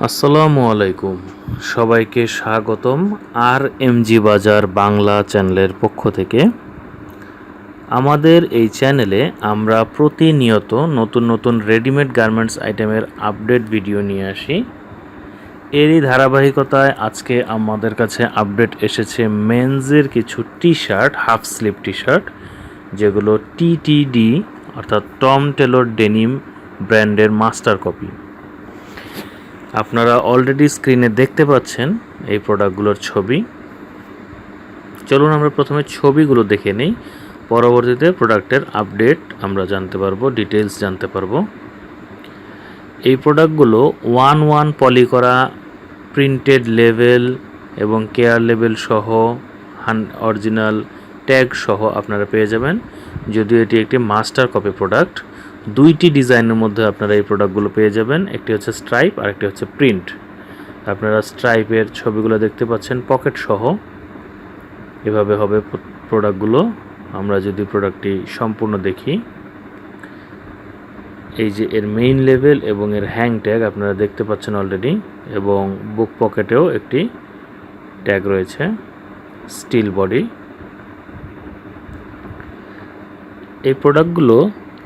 আসসালামু আলাইকুম, সবাইকে স্বাগতম আর এমজি বাজার বাংলা চ্যানেলের পক্ষ থেকে। আমাদের এই চ্যানেলে আমরা প্রতিনিয়ত নতুন নতুন রেডিমেড গার্মেন্টস আইটেমের আপডেট ভিডিও নিয়ে আসি। এরই ধারাবাহিকতায় আজকে আমাদের কাছে আপডেট এসেছে মেন্সের কিছু T shirt, half sleeve T shirt, যেগুলো টিটিডি অর্থাৎ টম টেলর ডেনিম ব্র্যান্ডের মাস্টার কপি। আপনারা অলরেডি স্ক্রিনে দেখতে পাচ্ছেন এই প্রোডাক্টগুলোর ছবি। চলুন আমরা প্রথমে ছবিগুলো দেখে নিই, পরবর্তীতে প্রোডাক্টের আপডেট আমরা জানতে পারবো, ডিটেলস জানতে পারবো। এই প্রোডাক্টগুলো 1-1 পলি করা, প্রিন্টেড লেভেল এবং কেয়ার লেভেল সহ, অরিজিনাল ট্যাগ সহ আপনারা পেয়ে যাবেন। যদিও এটি একটি মাস্টার কপি প্রোডাক্ট, দুইটি ডিজাইনের মধ্যে আপনারা এই প্রোডাক্টগুলো পেয়ে যাবেন। একটি হচ্ছে স্ট্রাইপ আর একটি হচ্ছে প্রিন্ট। আপনারা স্ট্রাইপের ছবিগুলো দেখতে পাচ্ছেন পকেট সহ। এভাবে হবে প্রোডাক্টগুলো। আমরা যদি প্রোডাক্টটি সম্পূর্ণ দেখি, এই যে এর মেইন লেভেল এবং এর হ্যাং ট্যাগ আপনারা দেখতে পাচ্ছেন অলরেডি, এবং বুক পকেটেও একটি ট্যাগ রয়েছে, স্টিল বডি। এই প্রোডাক্টগুলো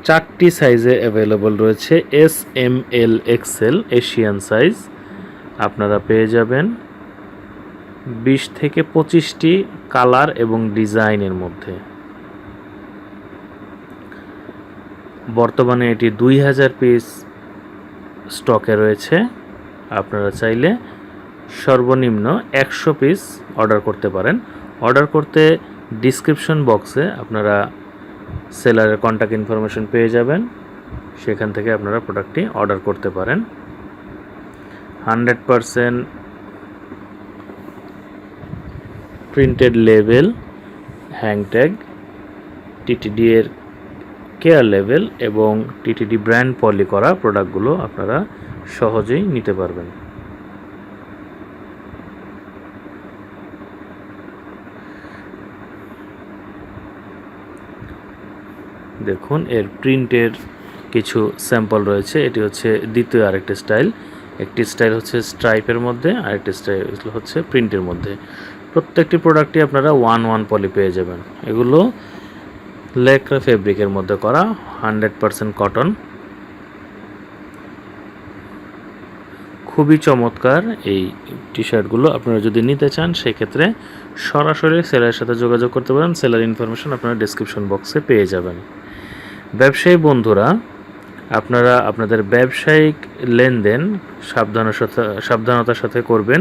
4টি সাইজে অ্যাভেলেবল রয়েছে, এস, এম, এল, এক্সেল এশিয়ান সাইজ। আপনারা পেয়ে যাবেন 20 থেকে 25টি কালার এবং ডিজাইনের মধ্যে। বর্তমানে এটি 2000 পিস স্টকে রয়েছে। আপনারা চাইলে সর্বনিম্ন 100 পিস অর্ডার করতে পারেন। অর্ডার করতে ডিসক্রিপশন বক্সে আপনারা সেলারের কন্ট্যাক্ট ইনফরমেশন পেয়ে যাবেন, সেখান থেকে আপনারা প্রোডাক্টটি অর্ডার করতে পারেন। 100% printed level, hang tag, TTD এর কেয়ার লেভেল এবং টিটিডি ব্র্যান্ড পলি করা প্রোডাক্টগুলো আপনারা সহজেই নিতে পারবেন। দেখুন, এর প্রিন্টের কিছু স্যাম্পল রয়েছে। এটি হচ্ছে দ্বিতীয় আরেকটি স্টাইল। একটি স্টাইল হচ্ছে স্ট্রাইপের মধ্যে, আরেকটি স্টাইল হচ্ছে প্রিন্টের মধ্যে। প্রত্যেকটি প্রোডাক্টই আপনারা 1-1 পলি পেয়ে যাবেন। এগুলো লেক্রা ফেব্রিকের মধ্যে করা, 100% কটন। খুবই চমৎকার এই টি শার্টগুলো। আপনারা যদি নিতে চান সেক্ষেত্রে সরাসরি সেলারের সাথে যোগাযোগ করতে পারেন। সেলার ইনফরমেশন আপনারা ডিসক্রিপশন বক্সে পেয়ে যাবেন। ব্যবসায়ী বন্ধুরা, আপনারা আপনাদের ব্যবসায়িক লেনদেন সাবধানতার সাথে করবেন।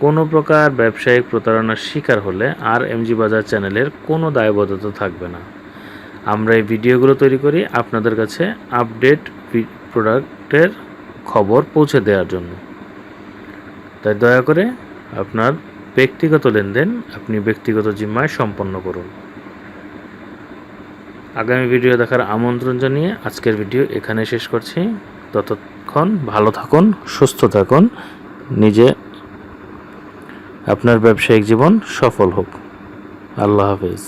কোনো প্রকার ব্যবসায়িক প্রতারণার শিকার হলে আর এমজি বাজার চ্যানেলের কোনো দায়বদ্ধতা থাকবে না। আমরা এই ভিডিওগুলো তৈরি করি আপনাদের কাছে আপডেট প্রোডাক্টের খবর পৌঁছে দেওয়ার জন্য। তাই দয়া করে আপনার ব্যক্তিগত লেনদেন আপনি ব্যক্তিগত জিম্মায় সম্পন্ন করুন। আগামী ভিডিও দেখার আমন্ত্রণ জানিয়ে আজকের ভিডিও এখানে শেষ করছি। ততক্ষণ ভালো থাকুন, সুস্থ থাকুন, নিজে আপনার ব্যবসায়িক জীবন সফল হোক। আল্লাহ হাফেজ।